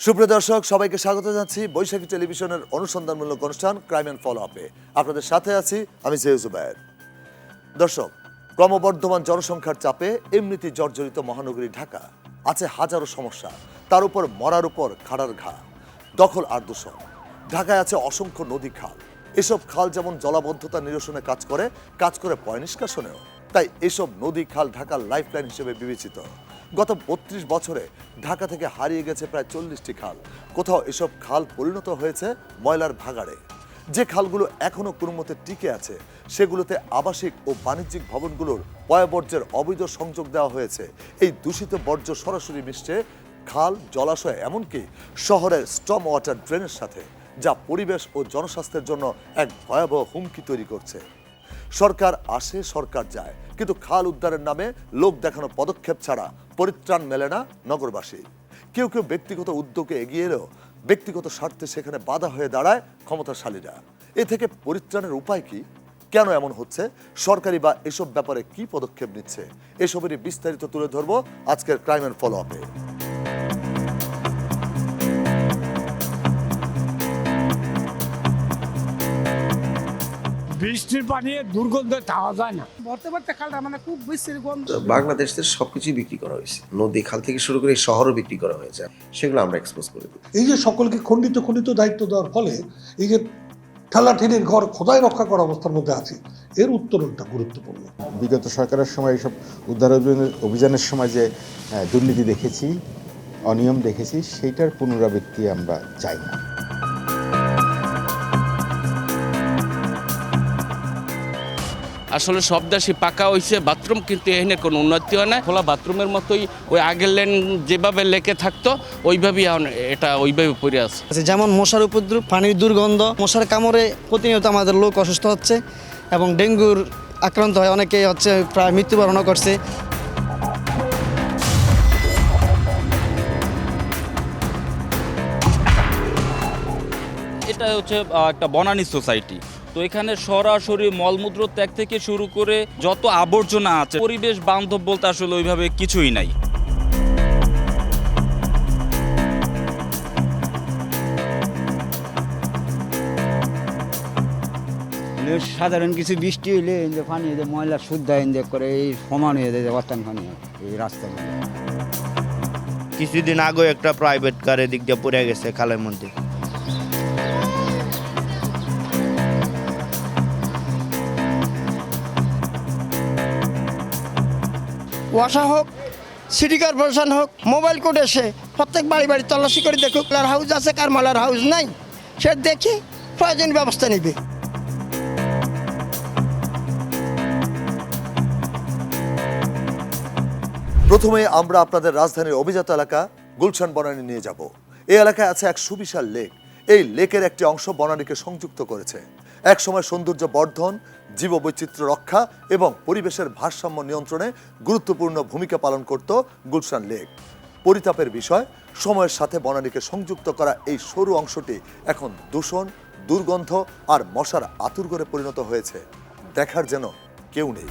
সুপ্রিয় দর্শক, সবাইকে স্বাগত জানাচ্ছি বৈশাখী টেলিভিশনের অনুসন্ধানমূলক অনুষ্ঠান ক্রাইম অ্যান্ড ফলো আপে। আপনাদের সাথে আছি আমি জেউজুবায়ের। দর্শক, ক্রমবর্ধমান জনসংখ্যার চাপে এমনিতেই জর্জরিত মহানগরী ঢাকা আছে হাজারো সমস্যা, তার উপর মরার উপর খাড়ার ঘা, দখল আর দূষণ। ঢাকায় আছে অসংখ্য নদী খাল, এসব খাল যেমন জলাবদ্ধতা নিরসনে কাজ করে পয় নিষ্কাশনেও। তাই এসব নদী খাল ঢাকার লাইফলাইন হিসেবে বিবেচিত। গত ৩২ বছরে ঢাকা থেকে হারিয়ে গেছে প্রায় ৪০টি খাল। কোথাও এসব খাল পরিণত হয়েছে ময়লার ভাগাড়ে। যে খালগুলো এখনো কোনো মতে টিকে আছে সেগুলোতে আবাসিক ও বাণিজ্যিক ভবনগুলোর পয়ঃবর্জ্যের অবৈধ সংযোগ দেওয়া হয়েছে। এই দূষিত বর্জ্য সরাসরি মিশছে খাল, জলাশয়, এমনকি শহরের স্টর্ম ওয়াটার ড্রেনের সাথে, যা পরিবেশ ও জনস্বাস্থ্যের জন্য এক ভয়াবহ হুমকি তৈরি করছে। সরকার আসে, সরকার যায়, কিন্তু খাল উদ্ধারের নামে লোক দেখানো পদক্ষেপ ছাড়া পরিত্রাণ মেলে না নগরবাসী। কেউ কেউ ব্যক্তিগত উদ্যোগে এগিয়ে এলেও ব্যক্তিগত স্বার্থে সেখানে বাধা হয়ে দাঁড়ায় ক্ষমতাশালীরা। এ থেকে পরিত্রাণের উপায় কি? কেন এমন হচ্ছে? সরকারি বা এসব ব্যাপারে কি পদক্ষেপ নিচ্ছে? এসবেরই বিস্তারিত তুলে ধরবো আজকের ক্রাইম অ্যান্ড ফলো আপে। বৃষ্টির পানি দুর্গন্ধে খাওয়া যায় না। বর্তমানে খালটা মানে খুব বিশ্রী গন্ধ। বাংলাদেশের সবকিছুই বিক্রি করা হয়েছে, নদী খাল থেকে শুরু করে শহরও বিক্রি করা হয়েছে, সেগুলো আমরা এক্সপোজ করে দিই। এই যে সকলকে খণ্ডিত দায়িত্ব দেওয়ার ফলে এই যে ঠেলাঠেলির ঘর খোদাই রক্ষা করা অবস্থার মধ্যে আছে, এর উত্তরণটা গুরুত্বপূর্ণ। বিগত সরকারের সময় এইসব উদ্ধার অভিযানের সময় যে দুর্নীতি দেখেছি, অনিয়ম দেখেছি, সেইটার পুনরাবৃত্তি আমরা চাই না। আসলে সব দেশই পাকা হয়েছে বাথরুম, কিন্তু এখানে কোনো উন্নতি হয় না। খোলা বাথরুমের মতোই ওই আগের লেন যেভাবে লেকে থাকতো ওইভাবেই এটা ওইভাবে পড়ে আছে। যেমন মশার উপদ্রব, পানির দুর্গন্ধ, মশার কামড়ে প্রতিনিয়ত আমাদের লোক অসুস্থ হচ্ছে এবং ডেঙ্গুর আক্রান্ত হয়, অনেকেই প্রায় মৃত্যুবরণও করছে। এটা হচ্ছে একটা বনানী সোসাইটি, তো এখানে সরাসরি মলমূত্র ত্যাগ থেকে শুরু করে যত আবর্জনা আছে, পরিবেশ বান্ধব বলতে আসলে ওইভাবে কিছুই নাই। সাধারণ কিছু বৃষ্টি হইলে পানি ময়লা শুদ্ধ করে এই সমান হয়ে যায় অস্থান পানি এই রাস্তার মধ্যে। কিছুদিন আগে একটা প্রাইভেট কার এদিক দিয়ে পড়ে গেছে খালের মধ্যে। ওয়াসা হোক, সিটি কর্পোরেশন হোক, মোবাইল কোড এসে প্রত্যেক বাড়ি বাড়ি তল্লাশি করে দেখুক কার হাউস আছে, কার মালার হাউস নাই, সে দেখে প্রয়োজনীয় ব্যবস্থা নেবে। প্রথমে আমরা আপনাদের রাজধানীর অভিজাত এলাকা গুলশান বনানী নিয়ে যাব। এই এলাকায় আছে এক সুবিশাল লেক। এই লেকের একটি অংশ বনানীকে সংযুক্ত করেছে। একসময় সৌন্দর্য বর্ধন, জীববৈচিত্র্য রক্ষা এবং পরিবেশের ভারসাম্য নিয়ন্ত্রণে গুরুত্বপূর্ণ ভূমিকা পালন করত গুলশান লেক। পরিতাপের বিষয়, সময়ের সাথে বনানীকে সংযুক্ত করা এই সরু অংশটি এখন দূষণ, দুর্গন্ধ আর মশার আতুরঘরে পরিণত হয়েছে। দেখার যেন কেউ নেই।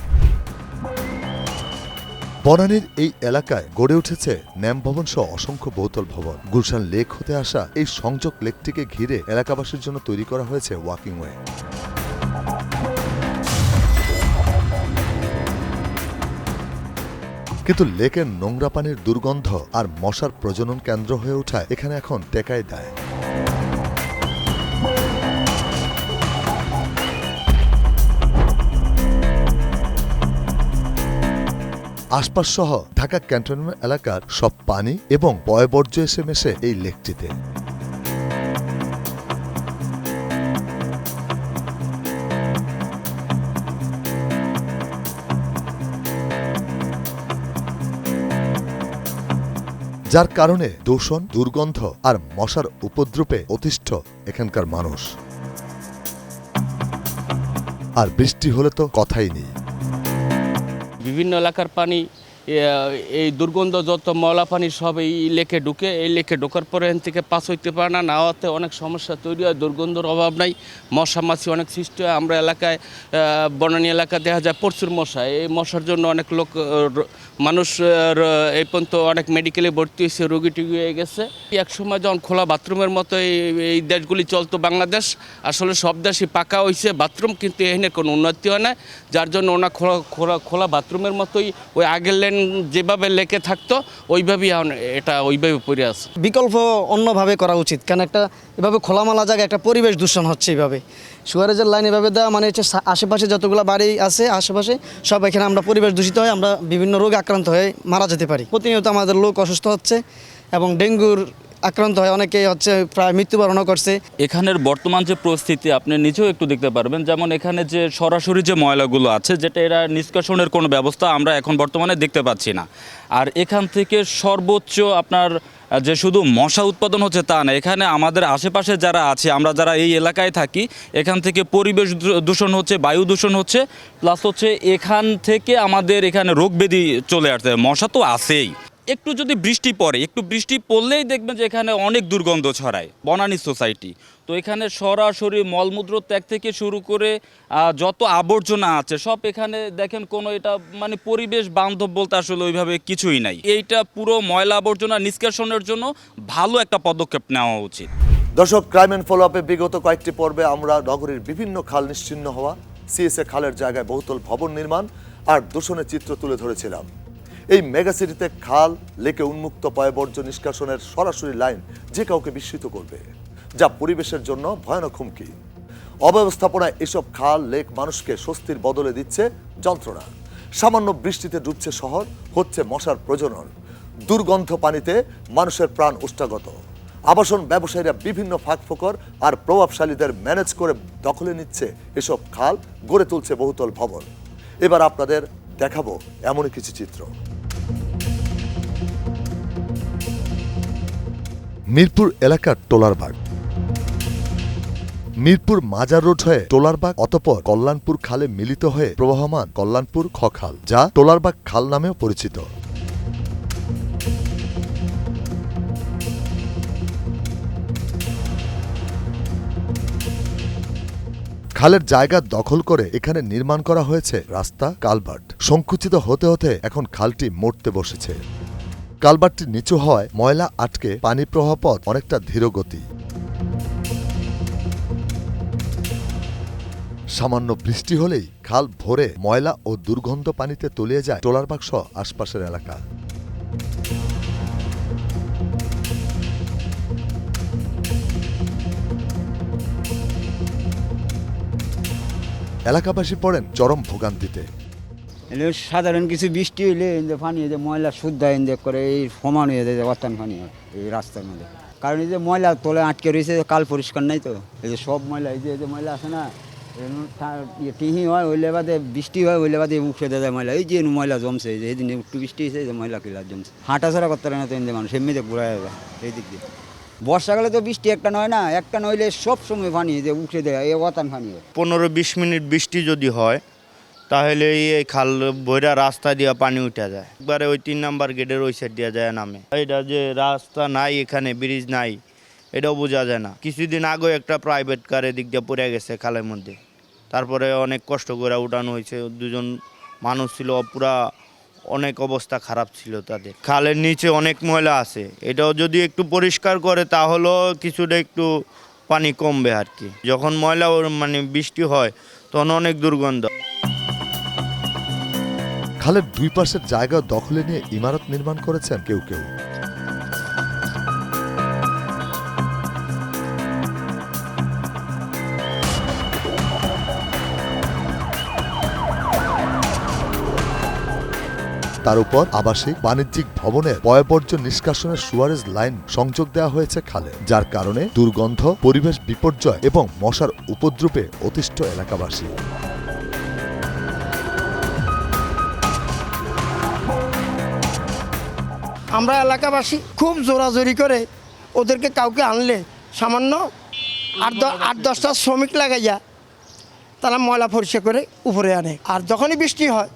বনানীর এই এলাকায় গড়ে উঠেছে ন্যাম ভবন সহ অসংখ্য বহুতল ভবন। গুলশান লেক হতে আসা এই সংযোগ লেকটিকে ঘিরে এলাকাবাসীর জন্য তৈরি করা হয়েছে ওয়াকিং ওয়ে। কিন্তু লেকের নোংরা পানির দুর্গন্ধ আর মশার প্রজনন কেন্দ্র হয়ে ওঠায় এখানে এখন টেকায় দেয়। আশপাশ সহ ঢাকা ক্যান্টনমেন্ট এলাকার সব পানি এবং পয়ঃবর্জ্য এসে মেশে এই লেকটিতে। যার কারণে দূষণ, দুর্গন্ধ আর মশার উপদ্রবে অতিষ্ঠ এখানকার মানুষ। আর বৃষ্টি হলে তো কথাই নেই। বিভিন্ন এলাকার পানি এই দুর্গন্ধ যত ময়লা পানি সব এই লেকে ঢুকে, এই লেকে ঢোকার পরে এখান থেকে পাস হইতে পারে না, হওয়াতে অনেক সমস্যা তৈরি হয়। দুর্গন্ধর অভাব নাই, মশা মাছি অনেক সৃষ্টি হয়। আমরা এলাকায় বনানী এলাকা দেখা যায় প্রচুর মশা। এই মশার জন্য অনেক লোক মানুষ এই পর্যন্ত অনেক মেডিকেলে ভর্তি হয়েছে, রোগী টিগি হয়ে গেছে। এক সময় যখন খোলা বাথরুমের মতো এই দেশগুলি চলতো বাংলাদেশ, আসলে সব দেশই পাকা হয়েছে বাথরুম, কিন্তু এখানে কোনো উন্নতি হয় না, যার জন্য ওনা খোলা বাথরুমের মতোই ওই আগের লেন যেভাবে লেকে থাকতো ওইভাবেই এটা ওইভাবে পড়ে আছে। বিকল্প অন্যভাবে করা উচিত, কারণ একটা এভাবে খোলামেলা জায়গায় একটা পরিবেশ দূষণ হচ্ছে। এইভাবে সুয়ারেজের লাইন এভাবে দেওয়া মানে হচ্ছে আশেপাশে যতগুলো বাড়ি আছে আশেপাশে সব এখানে আমরা পরিবেশ দূষিত হয়, আমরা বিভিন্ন রোগে আক্রান্ত হয়ে মারা যেতে পারি। প্রতিনিয়ত আমাদের লোক অসুস্থ হচ্ছে এবং ডেঙ্গুর আক্রান্ত হয়, অনেকেই হচ্ছে প্রায় মৃত্যুবরণও করছে। এখানের বর্তমান যে পরিস্থিতি আপনি নিজেও একটু দেখতে পারবেন, যেমন এখানে যে সরাসরি যে ময়লাগুলো আছে, যেটা এরা নিষ্কাশনের কোনো ব্যবস্থা আমরা এখন বর্তমানে দেখতে পাচ্ছি না। আর এখান থেকে সর্বোচ্চ আপনার যে শুধু মশা উৎপাদন হচ্ছে তা না, এখানে আমাদের আশেপাশে যারা আছে, আমরা যারা এই এলাকায় থাকি, এখান থেকে পরিবেশ দূষণ হচ্ছে, বায়ু দূষণ হচ্ছে, প্লাস হচ্ছে এখান থেকে আমাদের এখানে রোগ ব্যাধি চলে আসছে। মশা তো আছেই, একটু যদি বৃষ্টি পড়ে, একটু বৃষ্টি পড়লেই দেখবেন যে এখানে অনেক দুর্গন্ধ ছড়ায়। বনানী সোসাইটি তো এখানে সরাসরি মলমূত্র ত্যাগ থেকে শুরু করে যত আবর্জনা আছে সব এখানে দেখেন, কোনো এটা মানে পরিবেশ বান্ধব বলতে আসলে ওইভাবে কিছুই নাই। এইটা পুরো ময়লা আবর্জনা নিষ্কাশনের জন্য ভালো একটা পদক্ষেপ নেওয়া উচিত। দর্শক, ক্রাইম অ্যান্ড ফলো আপে বিগত কয়েকটি পর্বে আমরা নগরীর বিভিন্ন খাল নিশ্চিহ্ন হওয়া, সিএসএ খালের জায়গায় বহুতল ভবন নির্মাণ আর দূষণের চিত্র তুলে ধরেছিলাম। এই মেগাসিটিতে খাল, লেকে উন্মুক্ত পয়ঃবর্জ্য নিষ্কাশনের সরাসরি লাইন যে কাউকে বিস্মিত করবে, যা পরিবেশের জন্য ভয়ানক হুমকি। অব্যবস্থাপনায় এসব খাল, লেক মানুষকে স্বস্তির বদলে দিচ্ছে যন্ত্রণা। সামান্য বৃষ্টিতে ডুবছে শহর, হচ্ছে মশার প্রজনন। দুর্গন্ধ পানিতে মানুষের প্রাণ উষ্টাগত। আবাসন ব্যবসায়ীরা বিভিন্ন ফাঁকফোকর আর প্রভাবশালীদের ম্যানেজ করে দখলে নিচ্ছে এসব খাল, গড়ে তুলছে বহুতল ভবন। এবার আপনাদের দেখাবো এমনই কিছু চিত্র। মিরপুর এলাকার টোলারবাগ। মিরপুর মাজার রোড হয়ে টোলারবাগ, অতঃপর কল্যাণপুর খালে মিলিত হয়ে প্রবহমান কল্যাণপুর খ খাল, যা টোলারবাগ খাল নামেও পরিচিত। খালের জায়গা দখল করে এখানে নির্মাণ করা হয়েছে রাস্তা, কালভার্ট। সংকুচিত হতে হতে এখন খালটি মরতে বসেছে। কালভার্টটি নিচু হওয়ায় ময়লা আটকে পানি প্রবাহ পথ অনেকটা ধীরগতি। সামান্য বৃষ্টি হলেই খাল ভরে ময়লা ও দুর্গন্ধ পানিতে তলিয়ে যায় টোলারবাগ সহ আশপাশের এলাকা। এলাকাবাসী পড়েন চরম ভোগান্তিতে। সাধারণ কিছু বৃষ্টি হইলে পানি ময়লা শুদ্ধ করে এই সমান হয়ে যায় অস্থান পানি এই রাস্তার মধ্যে। কারণ এই যে ময়লা তোলে আটকে রয়েছে, কাল পরিষ্কার নাই তো, এই যে সব ময়লা, এই যে ময়লা আছে না, টিহি হয় হইলে বাদে, বৃষ্টি হয় হইলে বাদে উঠে দেয় ময়লা। এই যে ময়লা জমছে, এই যে এদিন একটু বৃষ্টি হয়েছে, এই যে ময়লা কিলা জমছে, হাঁটাচড়া করতে পারে না তো এমনি মানুষ, এমনিতে ঘুরা যায় এই দিক দিয়ে। বর্ষাকালে তো বৃষ্টি একটা নয় না, একটা নইলে সব সময় পানি যে উঠে দেয়, এই অতান পানি হয়। 15-20 মিনিট বৃষ্টি যদি হয় তাহলে এই খাল বইরা রাস্তা দিয়ে পানি উঠে যায়। একবারে ওই 3 নাম্বার গেটের ওই সাইড দিয়ে যায় নামে। এটা যে রাস্তা নাই, এখানে ব্রিজ নাই, এটাও বোঝা যায় না। কিছুদিন আগে একটা প্রাইভেট কার এদিক দিয়ে পড়ে গেছে খালের মধ্যে, তারপরে অনেক কষ্ট করে উঠানো হয়েছে। 2জন মানুষ ছিল, পুরা অনেক অবস্থা খারাপ ছিল তাদের। খালের নিচে অনেক ময়লা আছে, এটাও যদি একটু পরিষ্কার করে তাহলেও কিছুটা একটু পানি কমবে আর কি। যখন ময়লা মানে বৃষ্টি হয় তখন অনেক দুর্গন্ধ। খালের দুই পাশের জায়গা দখলে নিয়ে ইমারত নির্মাণ করেছেন কেউ কেউ। তার উপর আবাসিক, বাণিজ্যিক ভবনের পয়ঃবর্জ্য নিষ্কাশনের সুয়ারেজ লাইন সংযোগ দেওয়া হয়েছে খালে, যার কারণে দুর্গন্ধ, পরিবেশ বিপর্যয় এবং মশার উপদ্রবে অতিষ্ঠ এলাকাবাসী। আমরা এলাকাবাসী খুব জোরাজোরি করে ওদেরকে কাউকে আনলে সামান্য 8-10টা শ্রমিক লাগাইয়া তারা ময়লা পরিষ্কার করে উপরে আনে। আর যখনই বৃষ্টি হয়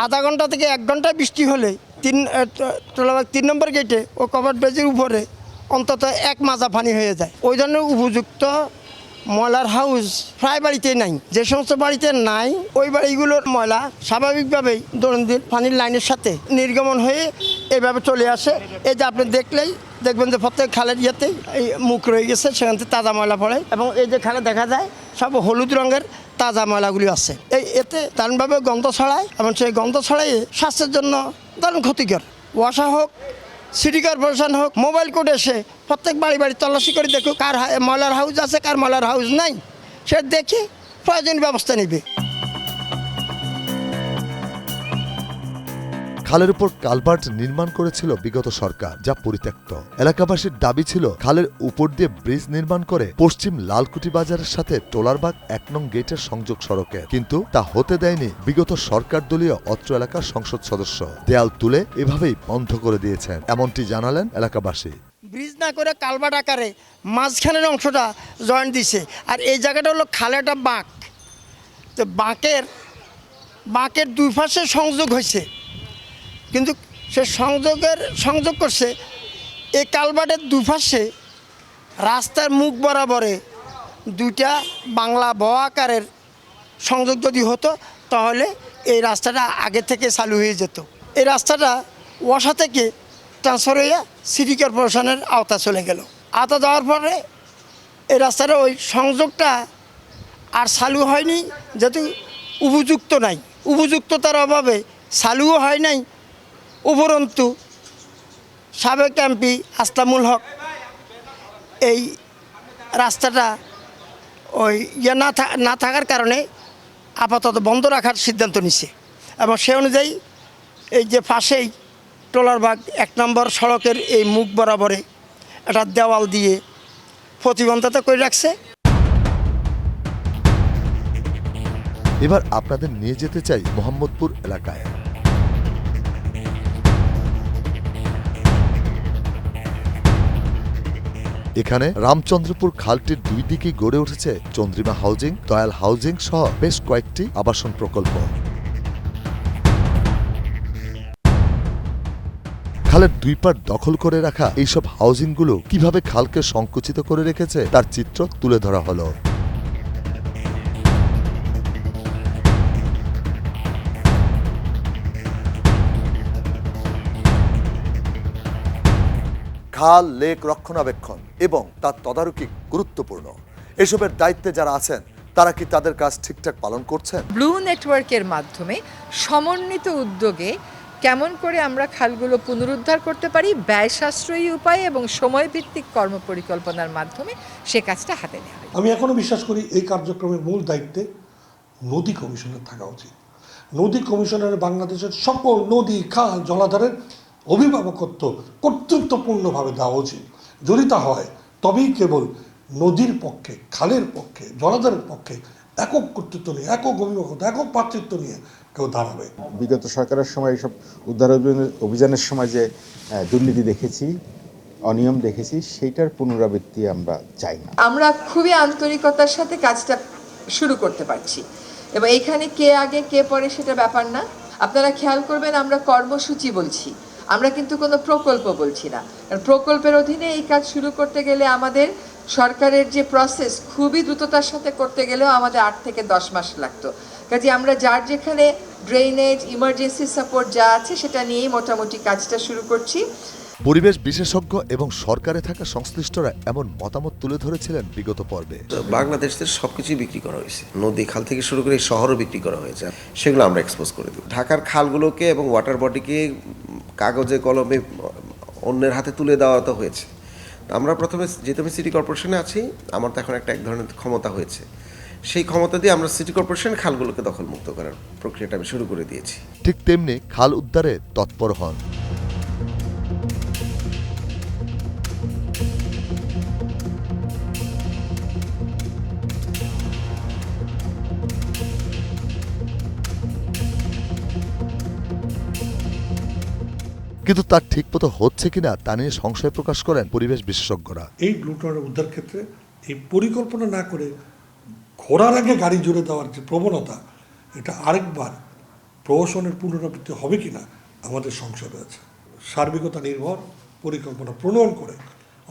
আধা ঘন্টা থেকে 1 ঘন্টা বৃষ্টি হলে 3 নম্বর গেটে ও কভার ব্রিজের উপরে অন্তত 1 মাজা পানি হয়ে যায়। ওই ধরনের উপযুক্ত ময়লার হাউস প্রায় বাড়িতেই নাই। যে সমস্ত বাড়িতে নাই ওই বাড়িগুলোর ময়লা স্বাভাবিকভাবেই দৈনন্দিন পানির লাইনের সাথে নির্গমন হয়ে এইভাবে চলে আসে। এই যে আপনি দেখলেই দেখবেন যে প্রত্যেক খালের ইয়েতেই এই মুখ রয়ে গেছে, সেখান থেকে তাজা ময়লা পড়ে এবং এই যে খালে দেখা যায় সব হলুদ রঙের তাজা ময়লাগুলি আছে। এতে দারুণভাবে গন্ধ ছড়ায় এবং সেই গন্ধ ছড়াইয়ে স্বাস্থ্যের জন্য দারুণ ক্ষতিকর। ওয়াসা হোক, সিটি কর্পোরেশন হোক, মোবাইল কোড এসে প্রত্যেক বাড়ি বাড়ি তল্লাশি করে দেখুক কার ময়লার হাউস আছে, কার ময়লার হাউস নাই, সে দেখে প্রয়োজনীয় ব্যবস্থা নেবে। খালের উপর কালভার্ট নির্মাণ করেছিল বিগত সরকার, যা পরিত্যক্ত। এলাকাবাসীর দাবি ছিল খালের উপর দিয়ে ব্রিজ নির্মাণ করে পশ্চিম লালকুটি বাজারের সাথে টোলারবাগ 1 নং গেটের সংযোগ সড়কে, কিন্তু তা হতে দেয়নি বিগত সরকার দলীয় অত্র এলাকার সংসদ সদস্য। দেয়াল তুলে এভাবেই বন্ধ করে দিয়েছেন, এমনটি জানালেন এলাকাবাসী। ব্রিজ না করে কালভার্ট আকারে মাঝখানের অংশটা জয়েন্ট দিছে। আর এই জায়গাটা হলো খালে একটা বাঁক, তো বাঁকের 2 পাশে সংযোগ হয়েছে, কিন্তু সে সংযোগ করছে এই কালভার্টের 2 পাশে রাস্তার মুখ বরাবরে 2টা বাংলা ব আকারের সংযোগ যদি হতো তাহলে এই রাস্তাটা আগে থেকে চালু হয়ে যেত। এই রাস্তাটা ওয়াসা থেকে ট্রান্সফার হয়ে সিটি কর্পোরেশনের আওতা চলে গেল। আওতা যাওয়ার পরে এই রাস্তাটা ওই সংযোগটা আর চালু হয়নি, যেহেতু উপযুক্ততার অভাবে চালুও হয় নাই। উপরন্তু সাবেক এমপি আসলামুল হক এই রাস্তাটা ওই না থাকার কারণে আপাতত বন্ধ রাখার সিদ্ধান্ত নিছে এবং সে অনুযায়ী এই যে পাশেই টোলারবাগ 1 নম্বর সড়কের এই মুখ বরাবরে একটা দেওয়াল দিয়ে প্রতিবন্ধকতা করে রাখছে। এবার আপনাদের নিয়ে যেতে চাই মোহাম্মদপুর এলাকায়। এখানে রামচন্দ্রপুর খালটির 2 দিকেই গড়ে উঠেছে চন্দ্রিমা হাউজিং, দয়াল হাউজিং সহ বেশ কয়েকটি আবাসন প্রকল্প। খালের 2 পাড় দখল করে রাখা এইসব হাউজিংগুলো কিভাবে খালকে সংকুচিত করে রেখেছে তার চিত্র তুলে ধরা হলো। খাল লেক রক্ষণাবেক্ষণ এবং তার তদারকি গুরুত্বপূর্ণ। এসবের দায়িত্বে যারা আছেন তারা কি তাদের কাজ ঠিকঠাক পালন করছেন? ব্লু নেটওয়ার্কের মাধ্যমে সমন্বিত উদ্যোগে কেমন করে আমরা খালগুলো পুনরুদ্ধার করতে পারি ব্যয় সাশ্রয়ী উপায়ে এবং সময়ভিত্তিক কর্মপরিকল্পনার মাধ্যমে সে কাজটা হাতে নেওয়া হয়। আমি এখনো বিশ্বাস করি এই কার্যক্রমের মূল দায়িত্বে নদী কমিশনের থাকা উচিত। নদী কমিশনের বাংলাদেশের সকল নদী, খাল, জলাধারের অভিভাবকত্ব কর্তৃত্বপূর্ণভাবে দেওয়া উচিত। যদি তা হয় তবেই কেবল নদীর পক্ষে, খালের পক্ষে, জলাধারের পক্ষে একক কর্তৃত্ব নিয়ে, একক অভিভাবকত্ব, একক পাতৃত্ব নিয়ে কেউ দাঁড়াবে। বিগত সরকারের সময় এইসব উদ্ধার অভিযানের সময় যে দুর্নীতি দেখেছি, অনিয়ম দেখেছি, সেইটার পুনরাবৃত্তি আমরা চাই না। আমরা খুবই আন্তরিকতার সাথে কাজটা শুরু করতে পারছি এবং এইখানে কে আগে কে পরে সেটা ব্যাপার না। আপনারা খেয়াল করবেন আমরা কর্মসূচি বলছি, আমরা কিন্তু কোনো প্রকল্প বলছি না। কারণ প্রকল্পের অধীনে এই কাজ শুরু করতে গেলে আমাদের সরকারের যে প্রসেস খুবই দ্রুততার সাথে করতে গেলেও আমাদের 8 থেকে 10 মাস লাগতো। কাজে আমরা যার যেখানে ড্রেনেজ, ইমার্জেন্সি সাপোর্ট যা আছে সেটা নিয়েই মোটামুটি কাজটা শুরু করছি। পরিবেশ বিশেষজ্ঞ এবং সরকারে থাকা সংশ্লিষ্টরা এমন মতামত তুলে ধরেছিলেন বিগত পর্বে। বাংলাদেশের সবকিছুই বিক্রি করা হয়েছে, নদী খাল থেকে শুরু করে শহরও বিক্রি করা হয়েছে, সেগুলো আমরা এক্সপোজ করে দিই। ঢাকার খালগুলোকে এবং ওয়াটার বডিকে কাগজে কলমে অন্যের হাতে তুলে দেওয়া তো হয়েছে। আমরা প্রথমে, যেহেতু আমি সিটি কর্পোরেশনে আছি, আমার তো এখন এক ধরনের ক্ষমতা হয়েছে, সেই ক্ষমতা দিয়ে আমরা সিটি কর্পোরেশন খালগুলোকে দখলমুক্ত করার প্রক্রিয়াটা আমি শুরু করে দিয়েছি। ঠিক তেমনি খাল উদ্ধারে তৎপর হন। কিন্তু তার ঠিকমতো হচ্ছে কিনা তা নিয়ে সংশয় প্রকাশ করেন পরিবেশ বিশেষজ্ঞরা। এই ব্লু টাওয়ার উদ্ধার ক্ষেত্রে এই পরিকল্পনা না করে ঘোরার আগে গাড়ি জুড়ে দেওয়ার যে প্রবণতা, এটা আরেকবার প্রহসনের পুনরাবৃত্তি হবে কিনা আমাদের সংশয় রয়েছে। সার্বিকতা নির্ভর পরিকল্পনা প্রণয়ন করে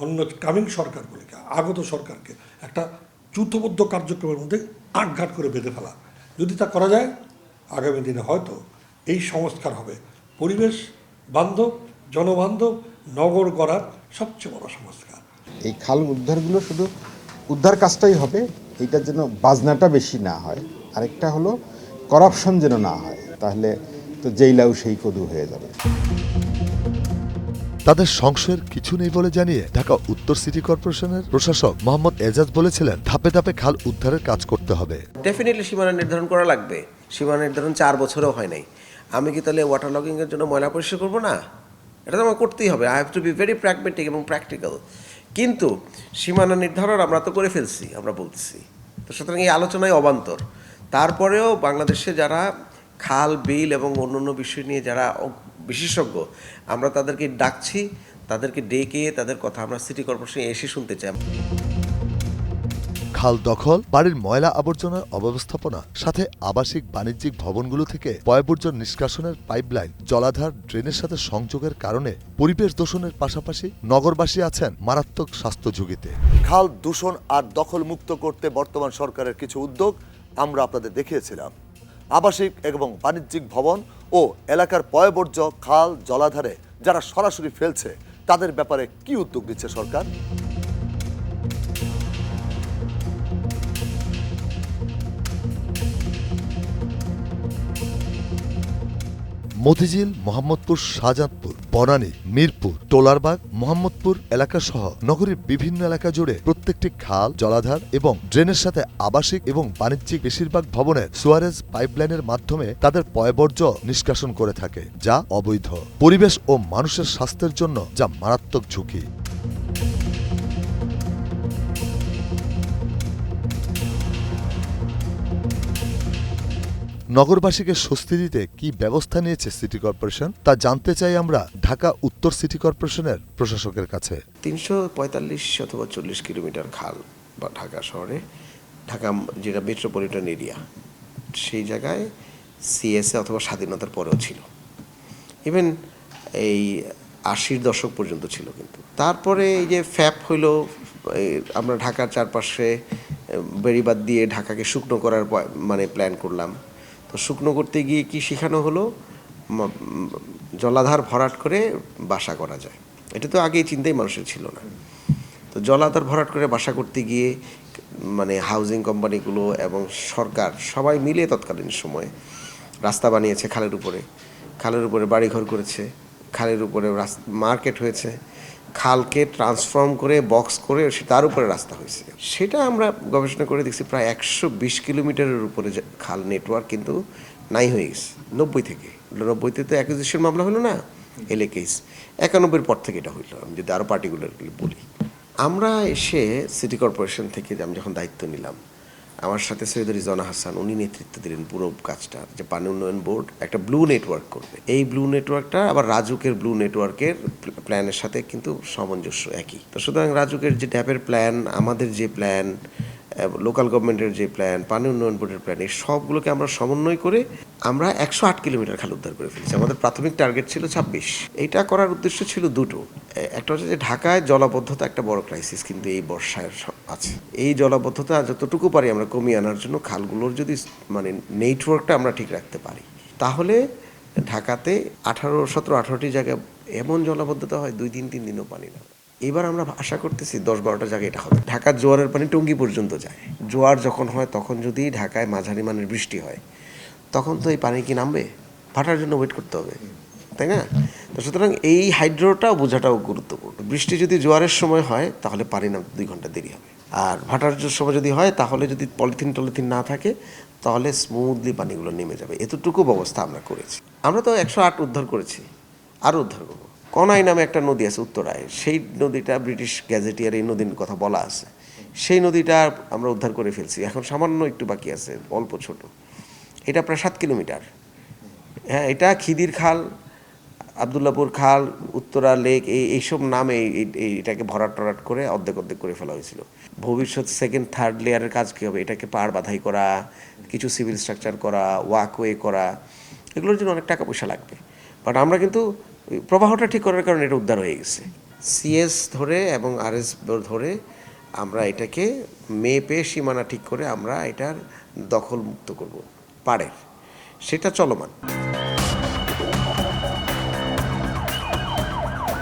অন্য কামিং সরকারগুলিকে, আগত সরকারকে একটা যুদ্ধবদ্ধ কার্যক্রমের মধ্যে আটঘাট করে বেঁধে ফেলা, যদি তা করা যায় আগামী দিনে হয়তো এই সংস্কার হবে পরিবেশ বান্ধব, জনবান্ধব নগর গড়ার সবচেয়ে বড় সংস্কার। এই খাল উদ্ধারগুলো শুধু উদ্ধার কাজটাই হবে, এইটার জন্য বাজনাটা বেশি না হয়। আরেকটা হলো করাপশন যেন না হয়, তাহলে তো যেই লাউ সেই কদু হয়ে যাবে। তাদের সংশয়ের কিছু নেই বলে জানিয়ে ঢাকা উত্তর সিটি কর্পোরেশনের প্রশাসক মোহাম্মদ এজাজ বলেছিলেন, ধাপে ধাপে খাল উদ্ধারের কাজ করতে হবে। ডেফিনেটলি সীমানা নির্ধারণ করা লাগবে। সীমানা নির্ধারণ 4 বছরেও হয় নাই। আমি কি তাহলে ওয়াটার লগিংয়ের জন্য ময়লা পরিষ্কার করবো না? এটা তো আমার করতেই হবে। I have to be very pragmatic এবং প্র্যাকটিক্যাল। কিন্তু সীমানা নির্ধারণ আমরা তো করে ফেলছি, আমরা বলতেছি তো, সুতরাং এই আলোচনায় অবান্তর। তারপরেও বাংলাদেশে যারা খাল বিল এবং অন্যান্য বিষয় নিয়ে যারা বিশেষজ্ঞ, আমরা তাদেরকে ডাকছি, তাদেরকে ডেকে তাদের কথা আমরা সিটি কর্পোরেশনে এসে শুনতে চাই। খাল দখল, বাড়ির ময়লা আবর্জনার অব্যবস্থাপনা, সাথে আবাসিক বাণিজ্যিক ভবনগুলো থেকে পয়ঃবর্জ্য নিষ্কাশনের পাইপলাইন, জলাধার, ড্রেনের সাথে সংযোগের কারণে পরিবেশ দূষণের পাশাপাশি নগরবাসী আছেন মারাত্মক স্বাস্থ্য ঝুঁকিতে। খাল দূষণ আর দখল মুক্ত করতে বর্তমান সরকারের কিছু উদ্যোগ আমরা আপনাদের দেখিয়েছিলাম। আবাসিক এবং বাণিজ্যিক ভবন ও এলাকার পয়ঃবর্জ্য খাল জলাধারে যারা সরাসরি ফেলছে, তাদের ব্যাপারে কি উদ্যোগ নিচ্ছে সরকার? মতিঝিল, মোহাম্মদপুর, শাহজাদপুর, বনানী, মিরপুর, টোলারবাগ, মোহাম্মদপুর এলাকা সহ নগরীর বিভিন্ন এলাকা জুড়ে প্রত্যেকটি খাল, জলাধার এবং ড্রেনের সাথে আবাসিক এবং বাণিজ্যিক বেশিরভাগ ভবনের সুয়ারেজ পাইপলাইনের মাধ্যমে তাদের পয়ঃবর্জ্য নিষ্কাশন করে থাকে, যা অবৈধ, পরিবেশ ও মানুষের স্বাস্থ্যের জন্য যা মারাত্মক ঝুঁকি। নগরবাসীকে স্বস্তি দিতে কি ব্যবস্থা নিয়েছে সিটি কর্পোরেশন, তা জানতে চাই আমরা ঢাকা উত্তর সিটি কর্পোরেশনের প্রশাসকের কাছে। 345 অথবা 40 কিলোমিটার খাল বা ঢাকা শহরে, ঢাকা যেটা মেট্রোপলিটন এরিয়া, সেই জায়গায় সিএসএ অথবা স্বাধীনতার পরেও ছিল, ইভেন এই 80-র দশক পর্যন্ত ছিল। কিন্তু তারপরে এই যে ফ্যাপ হইল, আমরা ঢাকার চারপাশে বেড়িবাঁধ দিয়ে ঢাকাকে শুকনো করার মানে প্ল্যান করলাম। তো শুকনো করতে গিয়ে কি শেখানো হলো, জলাধার ভরাট করে বাসা করা যায়। এটা তো আগেই চিন্তাই মানুষের ছিল না। তো জলাধার ভরাট করে বাসা করতে গিয়ে মানে হাউজিং কোম্পানিগুলো এবং সরকার সবাই মিলে তৎকালীন সময়ে রাস্তা বানিয়েছে খালের উপরে বাড়িঘর করেছে, খালের উপরে মার্কেট হয়েছে, খালকে ট্রান্সফর্ম করে বক্স করে তার উপরে রাস্তা হয়েছে। সেটা আমরা গবেষণা করে দেখছি প্রায় 120 কিলোমিটারের উপরে খাল নেটওয়ার্ক কিন্তু নাই হয়ে গেছে 90 থেকে। 90-তে তো অ্যাকুইজিশন মামলা হলো না, এলএ কেস। 91-এর পর থেকে এটা হইলো। আমি যদি আরও পার্টিকুলারলি বলি, আমরা এসে সিটি কর্পোরেশন থেকে আমি যখন দায়িত্ব নিলাম, আমার সাথে সৈয়দ রিজওয়ানা হাসান উনি নেতৃত্ব দিলেন পুরো কাজটা, যে পানি উন্নয়ন বোর্ড একটা ব্লু নেটওয়ার্ক করবে। এই ব্লু নেটওয়ার্কটা আবার রাজুকের ব্লু নেটওয়ার্কের প্ল্যানের সাথে কিন্তু সামঞ্জস্য একই। তো সুতরাং রাজুকের যে ট্যাপের প্ল্যান, আমাদের যে প্ল্যান, লোকাল গভর্নমেন্টের যে প্ল্যান, পানি উন্নয়ন বোর্ডের প্ল্যান, এই সবগুলোকে আমরা সমন্বয় করে আমরা 108 কিলোমিটার খাল উদ্ধার করে ফেলেছি। আমাদের প্রাথমিক টার্গেট ছিল 26। এইটা করার উদ্দেশ্য ছিল দুটো। একটা হচ্ছে যে ঢাকায় জলাবদ্ধতা একটা বড় ক্রাইসিস কিন্তু এই বর্ষায় আছে। এই জলাবদ্ধতা যতটুকু পারি আমরা কমিয়ে আনার জন্য খালগুলোর যদি মানে নেটওয়ার্কটা আমরা ঠিক রাখতে পারি, তাহলে ঢাকাতে 17-18টি জায়গায় এমন জলাবদ্ধতা হয় 2-3 দিনও পানি না। এবার আমরা আশা করতেছি 10-12টা জায়গায় এটা হবে। ঢাকার জোয়ারের পানি টঙ্গী পর্যন্ত যায়। জোয়ার যখন হয় তখন যদি ঢাকায় মাঝারি মানের বৃষ্টি হয়, তখন তো এই পানি কি নামবে? ভাটার জন্য ওয়েট করতে হবে, তাই না? তো সুতরাং এই হাইড্রোটাও বোঝাটাও গুরুত্বপূর্ণ। বৃষ্টি যদি জোয়ারের সময় হয় তাহলে পানি নামতে 2 ঘন্টা দেরি হবে, আর ভাটার সময় যদি হয় তাহলে যদি পলিথিন না থাকে তাহলে স্মুথলি পানিগুলো নেমে যাবে। এতটুকু ব্যবস্থা আমরা করেছি। আমরা তো 108 উদ্ধার করেছি, আরও উদ্ধার করবো। কনাই নামে একটা নদী আছে উত্তরায়, সেই নদীটা ব্রিটিশ গ্যাজেটিয়ার এই নদীর কথা বলা আছে, সেই নদীটা আমরা উদ্ধার করে ফেলছি। এখন সামান্য একটু বাকি আছে, অল্প ছোট। এটা প্রায় 7 কিলোমিটার। হ্যাঁ, এটা খিদির খাল আবদুল্লাপুর খাল, উত্তরা লেক, এইসব নামে এটাকে ভরাট টরাট করে অর্ধেক করে ফেলা হয়েছিল। ভবিষ্যৎ সেকেন্ড থার্ড লেয়ারের কাজ কী হবে, এটাকে পাড় বাঁধাই করা, কিছু সিভিল স্ট্রাকচার করা, ওয়াকওয়ে করা, এগুলোর জন্য অনেক টাকা পয়সা লাগবে। বাট আমরা কিন্তু প্রবাহটা ঠিক করার কারণে এটা উদ্ধার হয়ে গেছে। সিএস ধরে এবং আরএস ধরে আমরা এটাকে মেপে সীমানা ঠিক করে আমরা এটার দখল মুক্ত করব পাড়ের, সেটা চলমান।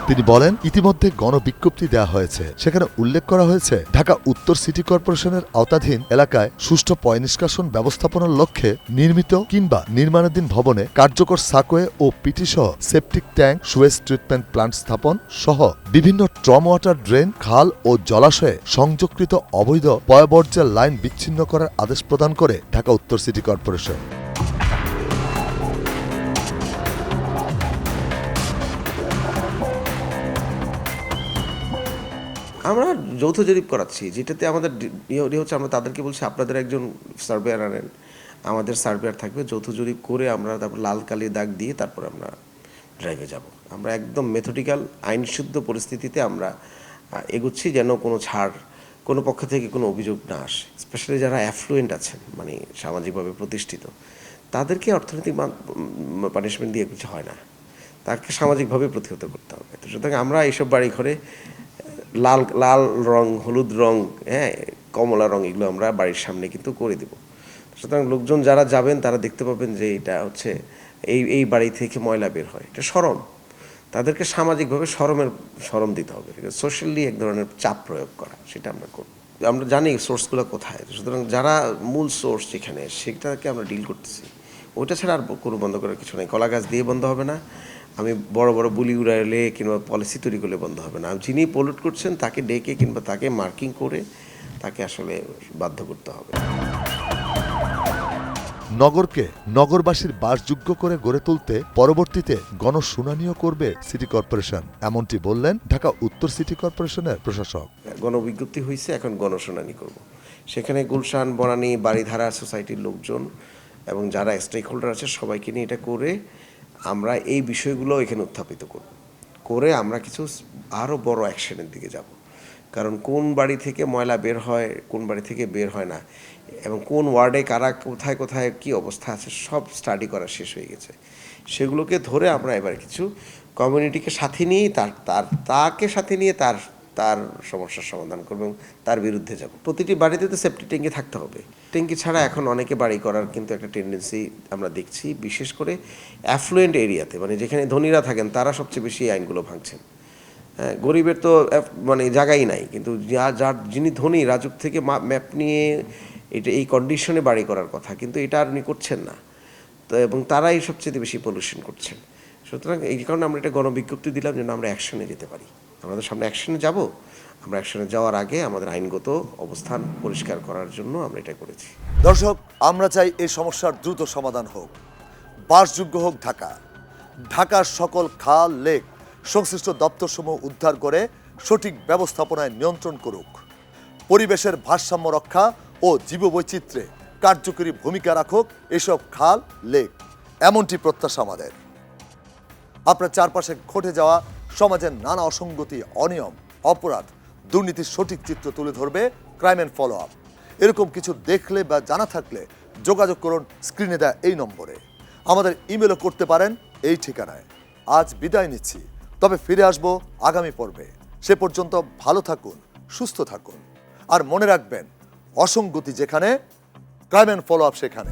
তিনি বলেন, ইতিমধ্যে গণবিজ্ঞপ্তি দেওয়া হয়েছে, সেখানে উল্লেখ করা হয়েছে ঢাকা উত্তর সিটি কর্পোরেশনের আওতাধীন এলাকায় সুষ্ঠু পয়ঃনিষ্কাশন ব্যবস্থাপনার লক্ষ্যে নির্মিত কিংবা নির্মাণাধীন ভবনে কার্যকর সাকওয়ে ও পিটি সহ septic tank, Suez treatment plant স্থাপন সহ বিভিন্ন ট্রম ওয়াটার ড্রেন, খাল ও জলাশয়ে সংযোগকৃত অবৈধ পয়ঃবর্জ্যের লাইন বিচ্ছিন্ন করার আদেশ প্রদান করে ঢাকা উত্তর সিটি কর্পোরেশন। আমরা যৌথ জরিপ করাচ্ছি, যেটাতে আমাদের হচ্ছে আমরা তাদেরকে বলছি আপনাদের একজন সার্ভেয়ার আনেন, আমাদের সার্ভেয়ার থাকবে, যৌথ জরিপ করে আমরা তারপর লাল কালি দাগ দিয়ে তারপর আমরা ড্রাইভে যাব। আমরা একদম মেথডিক্যাল আইনশুদ্ধ পরিস্থিতিতে আমরা এগুচ্ছি, যেন কোনো ছাড় কোনো পক্ষ থেকে কোনো অভিযোগ না আসে। স্পেশালি যারা অ্যাফ্লুয়েন্ট আছেন, মানে সামাজিকভাবে প্রতিষ্ঠিত, তাদেরকে অর্থনৈতিক পানিশমেন্ট দিয়ে কিছু হয় না, তাকে সামাজিকভাবে প্রতিহত করতে হবে। তো সুতরাং আমরা এইসব বাড়ি ঘরে লাল রং, হলুদ রং, কমলা রং, এগুলো আমরা বাড়ির সামনে কিন্তু করে দেব। সুতরাং লোকজন যারা যাবেন তারা দেখতে পাবেন যে এটা হচ্ছে এই বাড়ি থেকে ময়লা বের হয়, এটা শরম। তাদেরকে সামাজিকভাবে শরম দিতে হবে, সোশ্যালি এক ধরনের চাপ প্রয়োগ করা, সেটা আমরা করব। আমরা জানি সোর্সগুলো কোথায়, সুতরাং যারা মূল সোর্স যেখানে, সেটাকে আমরা ডিল করতেছি। ওইটা ছাড়া আর কোনো বন্ধ করার কিছু নেই। কলা গাছ দিয়ে বন্ধ হবে না, আমি বড় বড় বুলি উড়াইলে কিংবা পলিসি তৈরি করলে বন্ধ হবে না। যিনি পলিউট করছেন তাকে ডেকে কিংবা তাকে মার্কিং করে তাকে আসলে বাধ্য করতে হবে। নগরকে নগরবাসীর বাসযোগ্য করে গড়ে তুলতে পরবর্তীতে গণশুনানিও করবে সিটি কর্পোরেশন, এমনটি বললেন ঢাকা উত্তর সিটি কর্পোরেশনের প্রশাসক। গণবিজ্ঞপ্তি হয়েছে, এখন গণশুনানি করব। সেখানে গুলশান, বনানী, বাড়িধারা সোসাইটির লোকজন এবং যারা স্টেক হোল্ডার আছে সবাইকে নিয়ে এটা করে আমরা এই বিষয়গুলো এখানে উত্থাপিত করে আমরা কিছু আরও বড় অ্যাকশনের দিকে যাব। কারণ কোন বাড়ি থেকে ময়লা বের হয়, কোন বাড়ি থেকে বের হয় না, এবং কোন ওয়ার্ডে কারা কোথায় কোথায় কী অবস্থা আছে, সব স্টাডি করা শেষ হয়ে গেছে। সেগুলোকে ধরে আমরা এবার কিছু কমিউনিটিকে সাথে নিয়ে তাকে সাথে নিয়ে তার সমস্যার সমাধান করবো এবং তার বিরুদ্ধে যাব। প্রতিটি বাড়িতে তো সেফটি ট্যাঙ্কি থাকতে হবে। ট্যাঙ্কি ছাড়া এখন অনেকে বাড়ি করার কিন্তু একটা টেন্ডেন্সি আমরা দেখছি, বিশেষ করে অ্যাফ্লুয়েন্ট এরিয়াতে, মানে যেখানে ধনীরা থাকেন তারা সবচেয়ে বেশি আইনগুলো ভাঙছেন। হ্যাঁ, গরিবের তো মানে জায়গাই নাই, কিন্তু যিনি ধনী, রাজুক থেকে ম্যাপ নিয়ে এই কন্ডিশনে বাড়ি করার কথা, কিন্তু এটা আর উনি করছেন না। তো এবং তারাই সবচেয়ে বেশি পলিউশন করছেন। সুতরাং এই কারণে আমরা এটা গণবিজ্ঞপ্তি দিলাম যেন আমরা অ্যাকশনে যেতে পারি। আমাদের সামনে অ্যাকশনে যাব, আমরা অ্যাকশনে যাওয়ার আগে আমাদের আইনগত অবস্থান পরিষ্কার করার জন্য আমরা এটা করেছি। দর্শক, আমরা চাই এই সমস্যার দ্রুত সমাধান হোক, বাসযোগ্য হোক ঢাকার সকল খাল, লেক সংশ্লিষ্ট দপ্তরসমূহ উদ্ধার করে সঠিক ব্যবস্থাপনায় নিয়ন্ত্রণ করুক, পরিবেশের ভারসাম্য রক্ষা ও জীববৈচিত্র্যে কার্যকরী ভূমিকা রাখুক এসব খাল, লেক, এমনটি প্রত্যাশা আমাদের। আপনার চারপাশে ঘটে যাওয়া সমাজের নানা অসঙ্গতি, অনিয়ম, অপরাধ, দুর্নীতির সঠিক চিত্র তুলে ধরবে ক্রাইম অ্যান্ড ফলো আপ। এরকম কিছু দেখলে বা জানা থাকলে যোগাযোগ করুন স্ক্রিনে দেওয়া এই নম্বরে। আমাদের ইমেলও করতে পারেন এই ঠিকানায়। আজ বিদায় নিচ্ছি, তবে ফিরে আসবো আগামী পর্বে। সে পর্যন্ত ভালো থাকুন, সুস্থ থাকুন, আর মনে রাখবেন, অসঙ্গতি যেখানে, ক্রাইম অ্যান্ড ফলো আপ সেখানে।